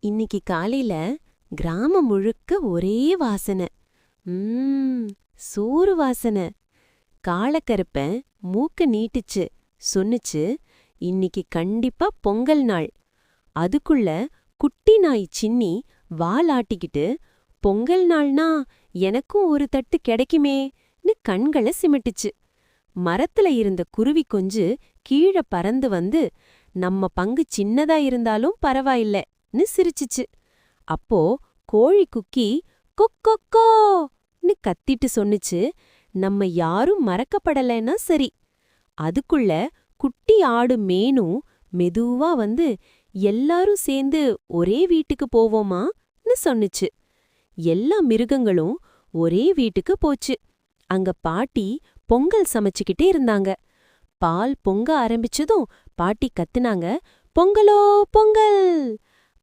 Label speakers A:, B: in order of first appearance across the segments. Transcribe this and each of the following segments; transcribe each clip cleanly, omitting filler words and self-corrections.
A: இன்னிக்கு காலையில கிராமம் முழுக்க ஒரே வாசனை. சோறு வாசனை. காளக்கருப்பன் மூக்க நீட்டிச்சு சொன்னுச்சு, இன்னிக்கு கண்டிப்பா பொங்கல் நாள். அதுக்குள்ள குட்டி நாய் சின்னி வாலாட்டிக்கிட்டு, பொங்கல் நாள்னா எனக்கும் ஒரு தட்டு கிடைக்குமேன்னு கண்களை சிமிட்டுச்சு. மரத்துல இருந்த குருவி கொஞ்சு கீழே பறந்து வந்து, நம்ம பங்கு சின்னதா இருந்தாலும் பரவாயில்லன்னு சிரிச்சுச்சு. அப்போ கோழி குக்கி கொக்கொக்கோன்னு கத்திட்டு சொன்னுச்சு, நம்ம யாரும் மறக்கப்படலைன்னா சரி. அதுக்குள்ள குட்டி ஆடு மேனும் மெதுவா வந்து, எல்லாரும் சேர்ந்து ஒரே வீட்டுக்கு போவோமான்னு சொன்னுச்சு. எல்லா மிருகங்களும் ஒரே வீட்டுக்கு போச்சு. அங்க பாட்டி பொங்கல் சமைச்சுக்கிட்டே இருந்தாங்க. பால் பொங்க ஆரம்பிச்சதும் பாட்டி கத்துனாங்க, பொங்கலோ பொங்கல்.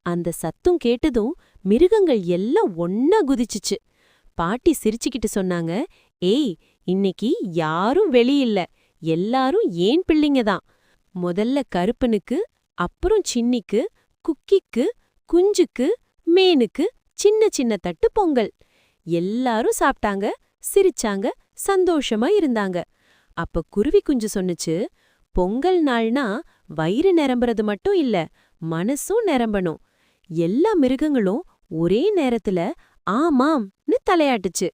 A: அந்த சத்தம் கேட்டதும் மிருகங்கள் எல்லாம் ஒன்னா குதிச்சுச்சு. பாட்டி சிரிச்சுக்கிட்டு சொன்னாங்க, ஏய், இன்னைக்கு யாரும் வெளியில்ல, எல்லாரும் ஏன் பிள்ளைங்க தான். முதல்ல கருப்பனுக்கு, அப்புறம் சின்னிக்கு, குக்கிக்கு, குஞ்சுக்கு, மேனுக்கு சின்ன சின்ன தட்டு பொங்கல். எல்லாரும் சாப்பிட்டாங்க, சிரிச்சாங்க, சந்தோஷமா இருந்தாங்க. அப்ப குருவி குஞ்சு சொன்னுச்சு, பொங்கல் நாள்னா வயிறு நிரம்புறது மட்டும் இல்ல, மனசும் நிரம்பணும். எல்லா மிருகங்களும் ஒரே நேரத்துல ஆமாம்னு தலையாட்டுச்சு.